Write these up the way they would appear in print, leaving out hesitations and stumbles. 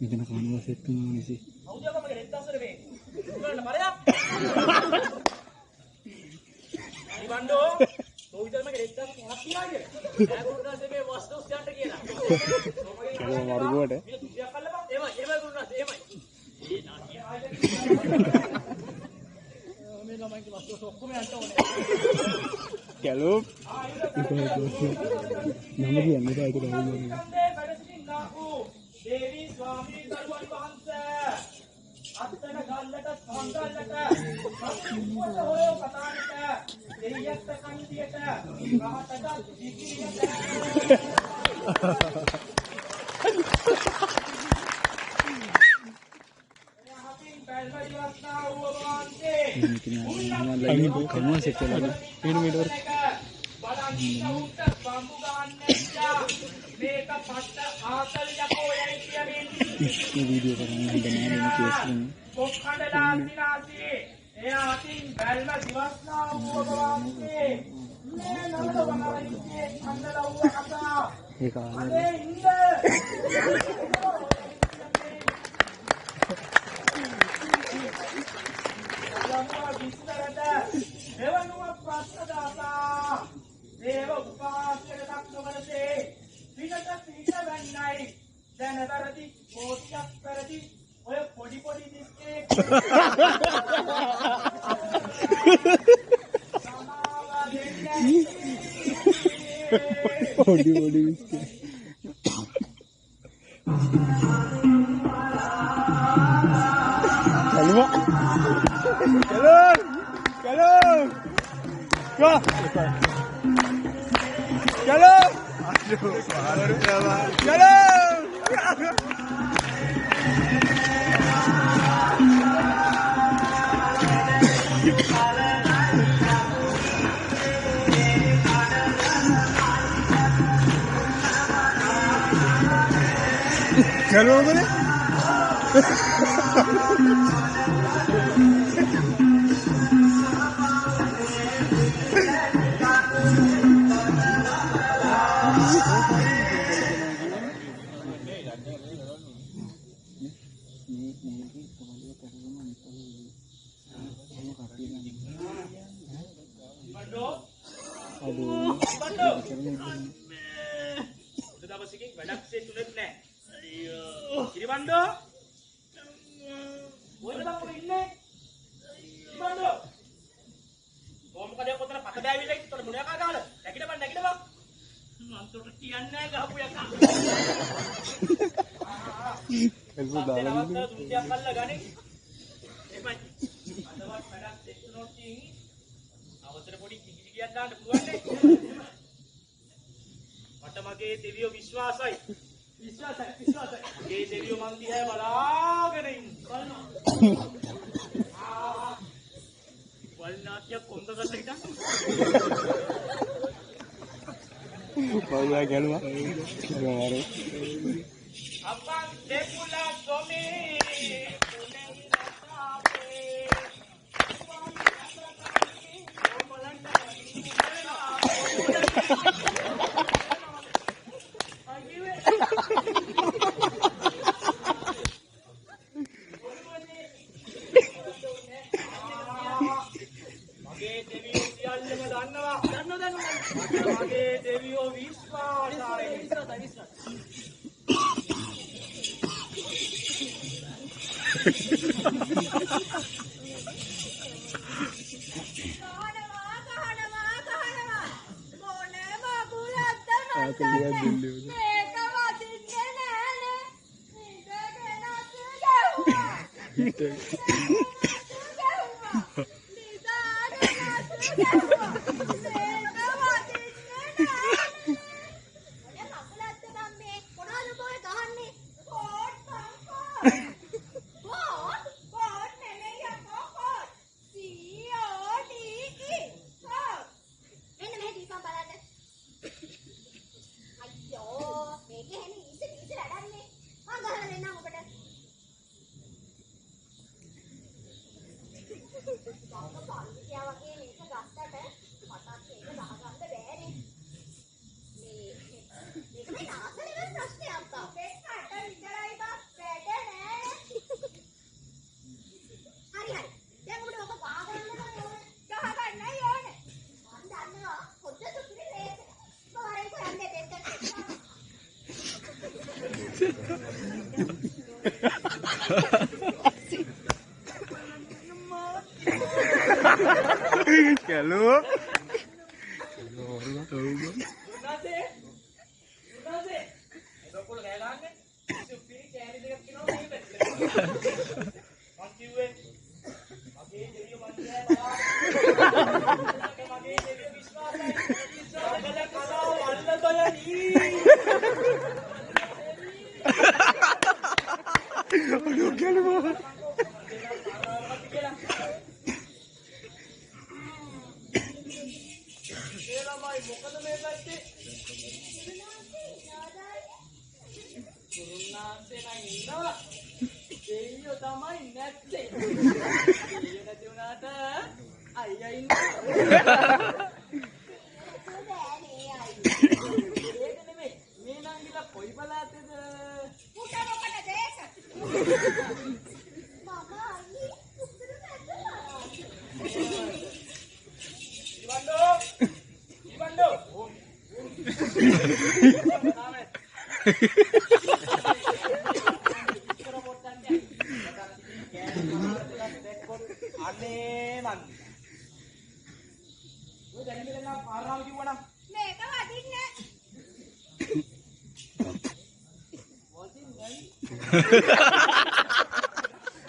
මෙතන කනවා සෙට් වෙනවා නිසි. කවුද මගේ රෙද්ද අසර වේ. උගලන්න බලයක්. ඉවන්ඩෝ. තෝවිතර මගේ රෙද්ද අසර මොකක් තියනවා කියලා. ඈ ගුරුනාසේ මේ වස්තුස් යන්න කියලා. කලෝ මරුගුවට. මේ තුසියක් අල්ලපන්. එමයි ගුරුනාසේ එමයි. මේ ළමයින්ගේ වස්තුස් ඔක්කොම යන්න ඕනේ. කලෝ. නම කියන්නේ ඒක තමයි. देवी स्वामी दरुवन वහන්සේ අත්තන ගල්ලට සංගල්ලට පොත හොයෝ කතානට දෙයියත් කන්දියට රහතට දිගියට යහපින් බැල්ම ඉවස්නා වූ වහන්සේ කනවා සෙට් වෙලා මීටර බලන්න බම්බු ගන්නච්චා මේක පට්ට ආසල් යකෝ යයි කියමින් මේ වීඩියෝ කරන්න හදන නෑ කේස් එක. කොක්කඩලා සිනාසී එයා අතින් බැල්ම දිවස්නා වූ වහන්සේ මේ නන්ද වනාලිගේ කන්දලා වූ කතා ඒක ආවේ අනේ ඉන්න යම්වා විස්තරද එවනුව ප්‍රශ්නදාතා දේව උපාසක දක්වනසේ පිටට පිට වෙන්නයි දැන වැරදි කෝටියක් වැරදි ඔය පොඩි දිස්කේ සමාවා දෙන්නේ පොඩි විස්කේ කලුවා කලෝ වා चलो चलो चलो बोले දවසකින් වැඩක් සෙට්ුනෙත් නෑ. අයියෝ. කිරිබන්ඩෝ. මොකද බං ඉන්නේ? කිරිබන්ඩෝ. කොම්කඩේ කොතන පත බෑවිලා ඉතල මොනවා කාගාල? නැගිට බං. මං තොට කියන්නේ නෑ ගහපු යකා. එල්බෝ දාලා ඉන්නේ. තුන්තියක් අල්ල ගන්නේ. එමයි. අදවත් වැඩක් සෙට්ුනොත් ඉන් අවසර පොඩි කිකිලියක් දාන්න පුළුවන් නේ. මගේ දෙවියෝ විශ්වාසයි. මේ දෙවියෝ මන් දිහා බලාගෙන ඉන්නවා. වල්නාත්‍ය කොන්දකට හිටන්. බෞලා ගලුවා. අප්පා දෙකුලා සොමේ මගේ දෙවියෝ විශ්වාසයි. Kelu. Aduh, kelu.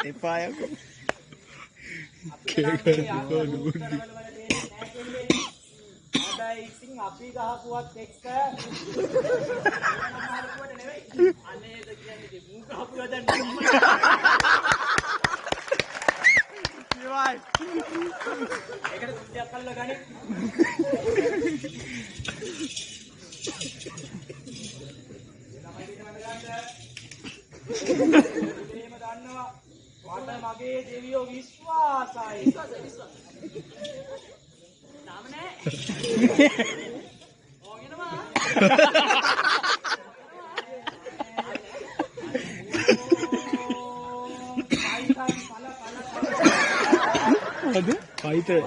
Ipa aku. මගේ දෙවියෝ විශ්වාසයි. නාම නෑ. ඕගෙනවා. Ada? Fighter.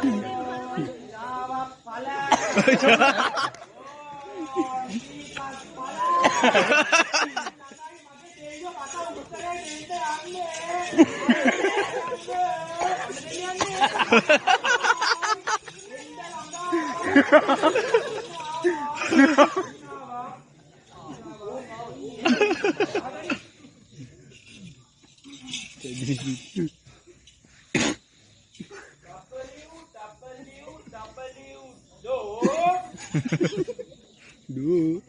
Duh.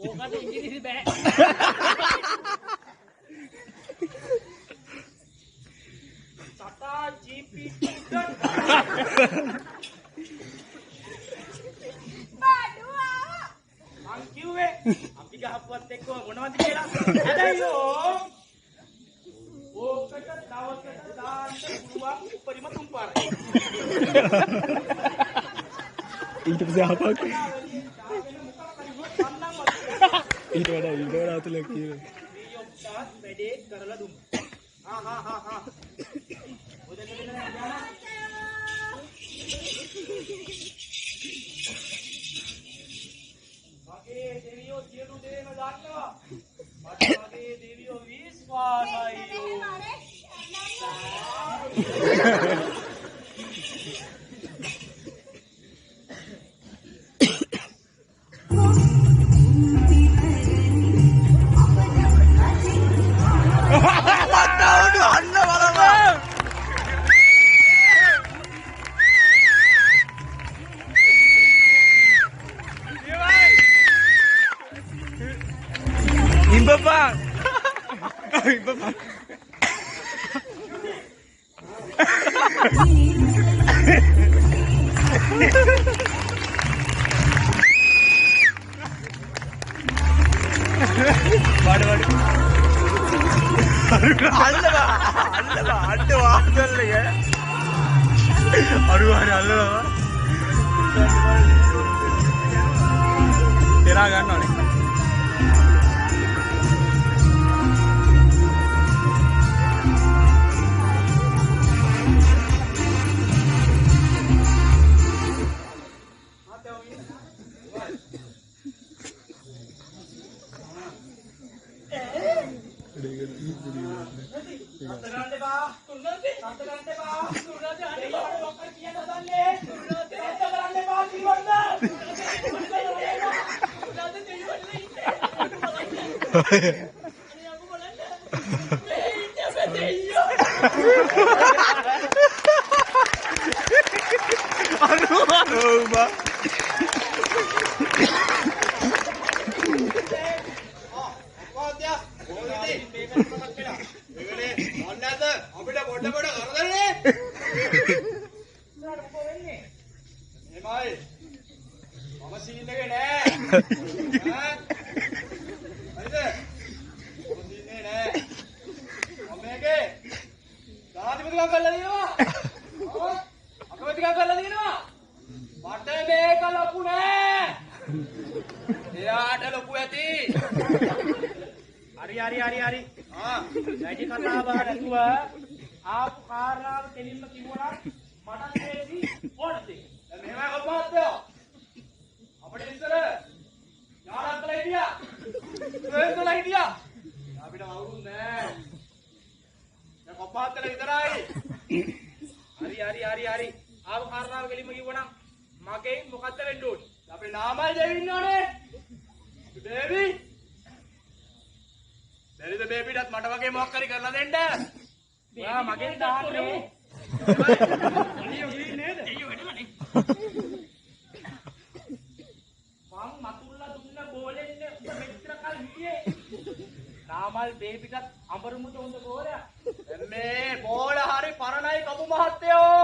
ඕකට ඉංග්‍රීසි බෑ. Tata GPT මං කිව්වේ අපි ගහපුවත් එක්ක මොනවද කියලා. හැබැයිෝ ඕකට දවසකට දාන්න පුළුවන් උපරිම 3 පාරයි. ඊට පස්සේ ආපහු ඊට වඩා අතල කියන මේ ඔක්කොත් වැඩේ කරලා දුන්නා. හා. ඔය දෙන්න යනවා. මගේ දෙවියෝ සියලු දේම දන්නවා. මගේ දෙවියෝ විශ්වාසයි. Imbapak. तेरा गाना नहीं අනේ අම්මෝ බලන්න. මේ ඉන්නේ දෙයියෝ. අරෝ බා. හරි. වැඩි කතා බහ නැතුව ආපු කාරණාව දෙලින්ම කිව්වනම් මට තේරෙයි ඕනද? දැන් මෙහෙමයි කොප්පහත්තයෝ. අපිට ඉස්සර යාරක්කලා හිටියා. ප්‍රේන්දලා හිටියා. අපිට වවුරුන් නෑ. දැන් කොප්පහත්තලා විතරයි. හරි. ආපු කාරණාව දෙලින්ම කිව්වනම් මගේ මොකද්ද වෙන්න ඕනේ? අපේ නාමල් දෙවි ඉන්නෝනේ. බේබි බැරිද බේබිටත් මට වගේ මොකක් හරි කරලා දෙන්න? ඔයා මගෙන් දාන්නේ. අනියෝ ගිහින් නේද? අයියෝ වැඩමනේ. මං මතුල්ලා දුන්න බෝලෙන්නේ උඹ මෙච්චර කල් හිටියේ. නාමල් බේබිටත් අඹරුමුට හොඳ බෝලයක්. මේ බෝල හරි පරණයි කපු මහත්තයෝ.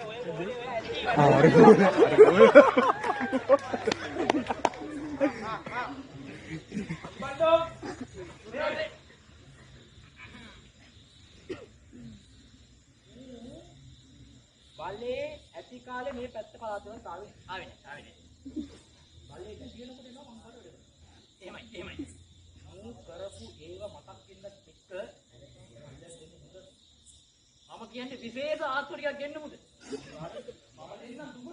ඔය බෝලේ ඔය ඇලි බණ්ඩෝ බල්ලේ ඇති කාලේ මේ පැත්ත පළාතට ආවේ නෑ. බල්ලේ නැති වෙනකොට එනවා මං කාටද? එහෙමයි. මූ කරපු ඒව මතක් වෙන්නත් එක්ක මම කියන්නේ විශේෂ ආත්ම ටිකක් ගෙන්න මුද? මම දෙන්නම් දුම.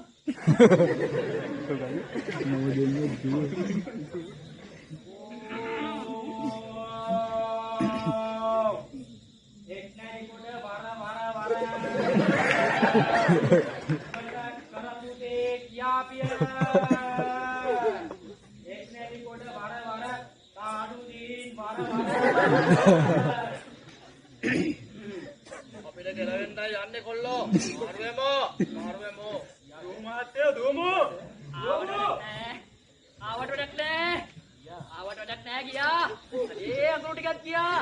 කරපුතේ කියාපිය එක් නැති කොට වර කාඩු දීන් වර අපිට ගලවෙන්නයි යන්නේ කොල්ලෝ මාරුවෙමෝ යරු මාත්‍යෝ දුමු ආවට වැඩක් නෑ ගියා ඒ අඟුරු ටිකක් ගියා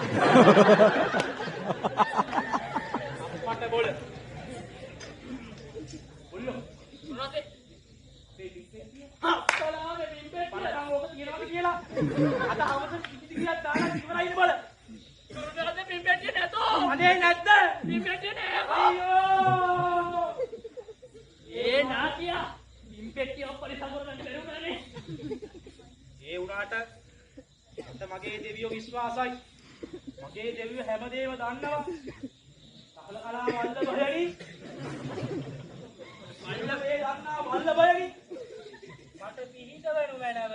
අප්පට බෝල රොතේ බේබි අක්කලාගේ බිම්බේ බලන්න ඕක තියනවාද කියලා අද හවස කිසි කියක් දාලා ඉවරයිනේ බල ඉවරද බිම්බේ නැතෝ අනේ නැද්ද බිම්බේ නෑ අයියෝ ඒ නාකියා බිම්බේ පරිසමර ගන්න බැරුණානේ ඒ උනාට අත මගේ දෙවියෝ විශ්වාසයි මගේ දෙවියෝ හැමදේම දන්නවා සකල කලා වල්ල බයයි වල්ලබේ දන්නා වල්ලබයනි මට පිහිට වෙනු මැනව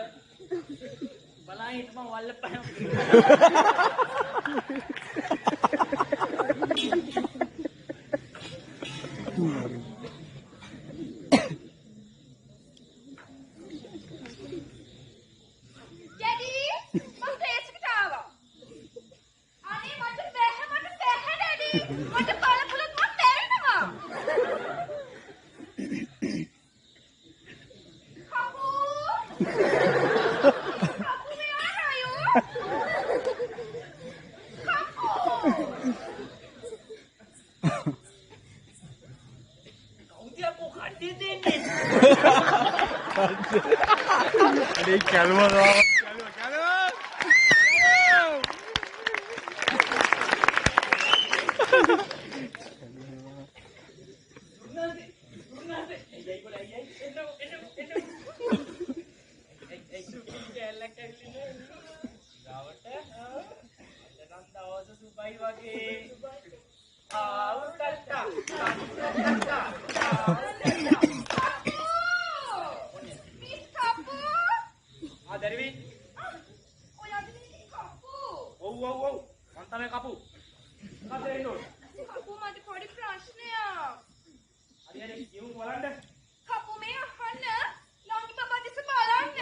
බලන්න හිටම වල්ලපයම Daddy මම ටේස්ට්කට ආවා අනේ මට බැහැ Daddy මට බලපුලත් මම මැරෙනවා Adik kalma kalma.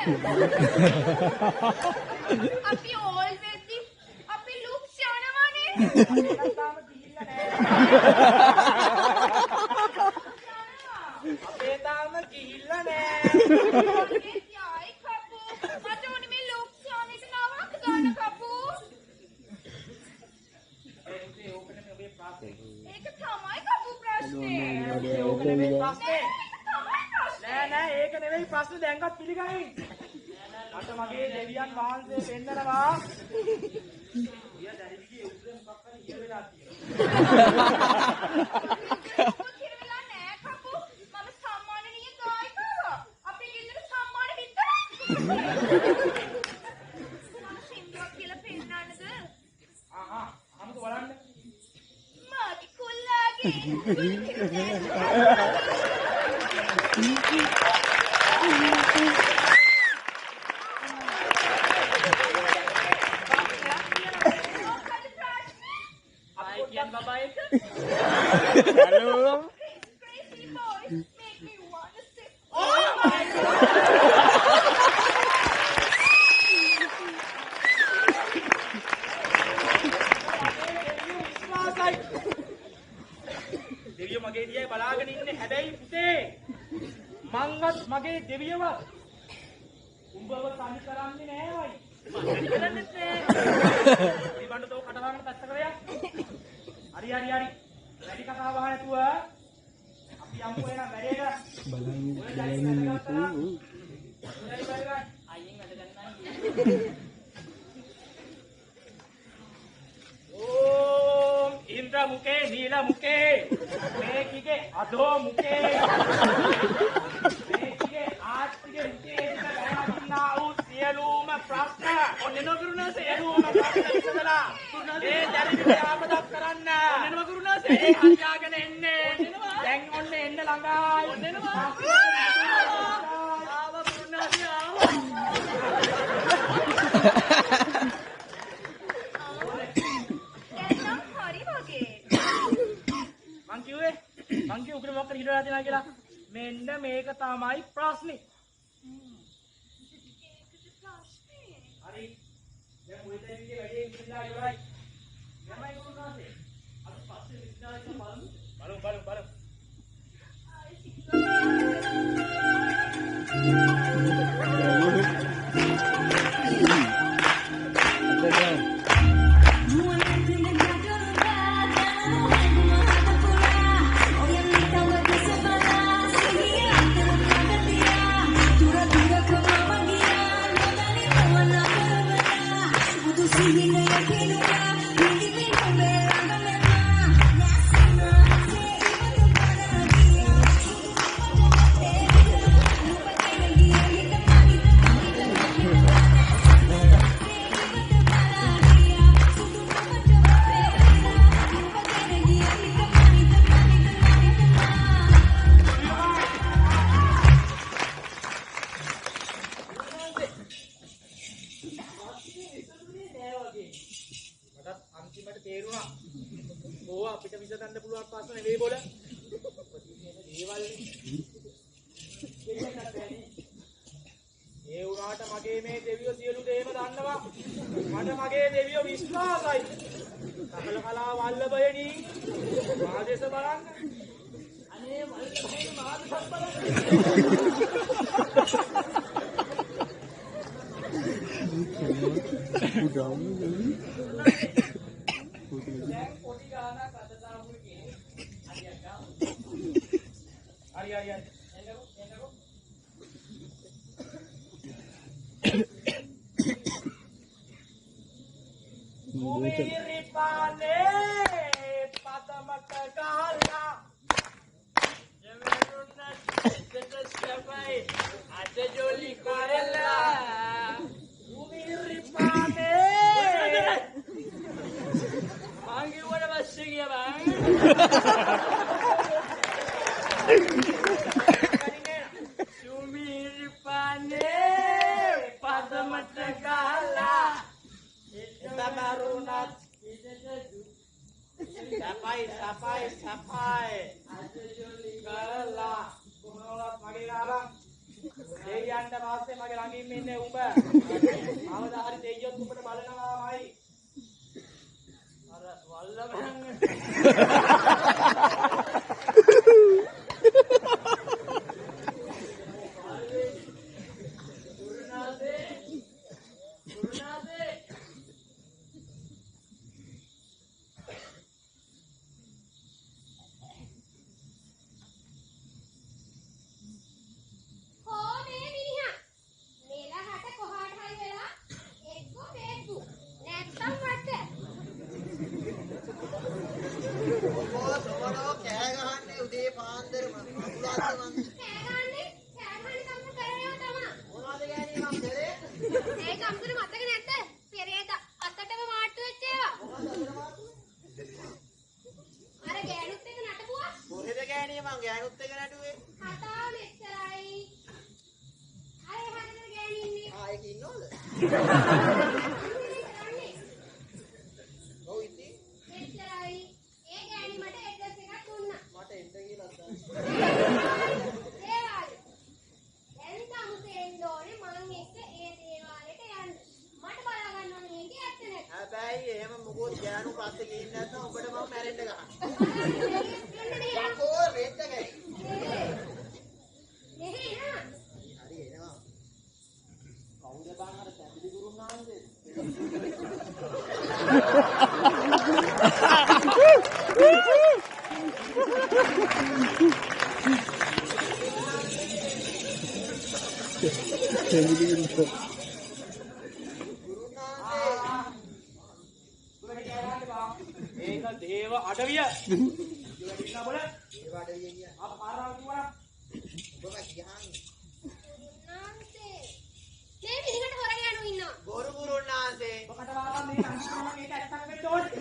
Ha ha ha! අපි ඕල් වෙද්දි අපි ලුක්ස් යනවනේ. ඒකත් තාම ගිහිල්ලා නෑ. අපේ තාම ගිහිල්ලා නෑ. අනේ යයි කපු. මට ඕනේ මේ ලුක්ස් යන එක නවක් ගන්න කපු. ඒක නෙමෙයි ඔබේ ප්‍රශ්නේ. ඒක තමයි කපු ප්‍රශ්නේ. ඒක නෙමෙයි ප්‍රශ්නේ. තමයි ප්‍රශ්නේ. නෑ ඒක නෙමෙයි ප්‍රශ්නේ දැන්වත් පිළිගනින්. අත මගේ දෙවියන් වහන්සේ පෙන්නනවා. ඊය දැරිවිගේ උදේ මොකක් හරි ඉය වෙලා තියෙනවා. කිරවිලා නෑ කපු. මම සම්මානීය ගායිකාවක්. අපි ගෙදර සම්මාන විතරයි. මම සින්දුවක් කියලා පෙන්නන්නද? අමුතු බලන්න. මාගේ කුල්ලාගේ Hello. crazy boys make me wanna sit. Oh my god. දෙවියෝ මගේ දිහා බලාගෙන ඉන්නේ හැබැයි පුතේ මංවත් මගේ දෙවියවත් උඹව තනි කරන්නේ නෑවයි. තනි කරන්නේ නෑ. ඉබන්න තෝ කටවහන පැත්තකට යන්න. හරි. වැඩි කතා බහ නැතුව අපි යමු එන වැඩේට. බලන්න. අයියෙන් වැඩ ගන්නයි. ඕම් ඉන්ද්‍ර මුකේ නීල මුකේ මේකිගේ අදෝ මුකේ මේකිගේ ආත්තිගේ මුකේ ගන්නා වූ සියලුම ප්‍රශ්න ඔන්නෙනෝ ගුරුනාස සියලුම ප්‍රශ්න විසඳලා ඒ දැරිවිට ආපදක් කරන්න ඔන්නෙනෝ ගුරුනාස ඒ හරියාගෙන එන්නේ දැන් ඔන්න එන්න ළඟයි ඔන්නෙනෝ ආව ගුරුනාස ආව මං කිව්වේ උගල මොකක්ද හිතලා තියනවා කියලා මෙන්න මේක තමයි ප්‍රශ්නේ. හරි. දැන් මොකද ඉන්නේ වැඩේ ඉඳලා ඉවරයි. යමයි කොහොමද? අද පස්සේ විශ්නාලේ බලමු. අපිට විසඳන්න පුළුවන් ප්‍රශ්න නෙවෙයි බෝල. ඒ වුණාට මගේ මේ දෙවියෝ සියලු දේම දන්නවා. මට මගේ දෙවියෝ විශ්වාසයි. සකල කලා වල්ලභයනි ආදේශ බලන්න. අනේ වල්ලභයනි ආදේශ බලන්න. Sumilipane patamata gala Jemeruna siapa ada joli karela Sumilipane Mangi wala masih ya bang Sumilipane patamata gala Tabarunat Sapai Ada joli kala Kunolat magi larang Deyanට පස්සේ මගේ ළඟින් ඉන්නේ උඹ. අවදාහරි දෙයියන් දේව අඩවිය. ඉන්න බල. දේව අඩවිය කියන්නේ. ආ පාරාව කිව්වා. බොම කියන්නේ. නාන්සේ. මේ මිනිහට හොර ගෑනු ඉන්නවා. බොරු බුරුන් නාන්සේ. ඔකට වාලා මේ අන්තිමම මේක ඇත්තක් වෙන්න ඕනේ.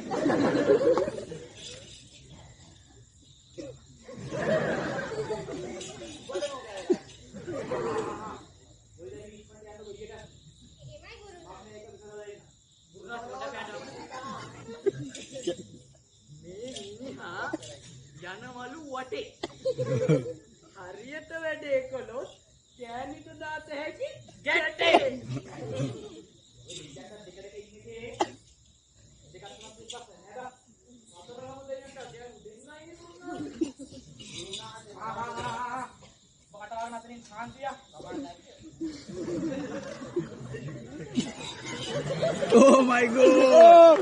යනවලු වටේ හරියට වැඩේ කළොත් කෑනිට දාත හැකි ගැටේ Oh my god!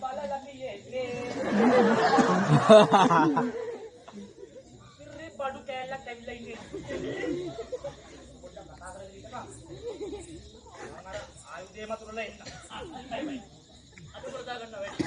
Bala lagi තියෙන්නේ. ඉතින් බඩු කෑල්ලක් ඇවිල්ලා ඉන්නේ. පොඩ්ඩක් කතා කරගෙන ඉන්නපා. මම අර ආයුධය මතුරලා එන්න. හරි. අත පුරදා ගන්න වැඩි.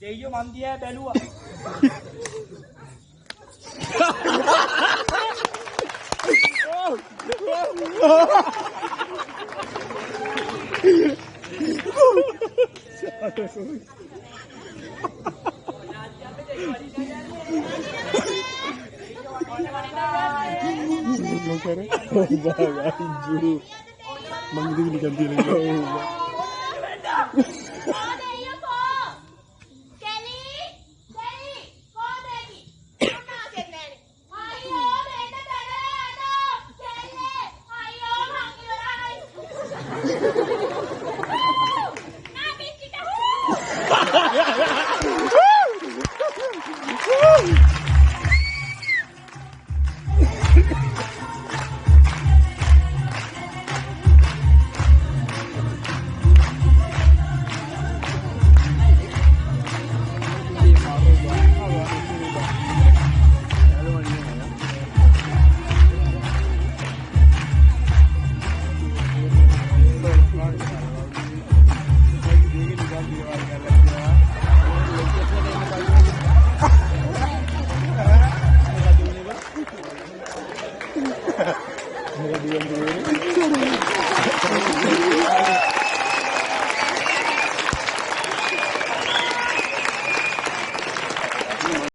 දෙයියෝ මන් දිහා බැලුවා. Mereka diam dulu.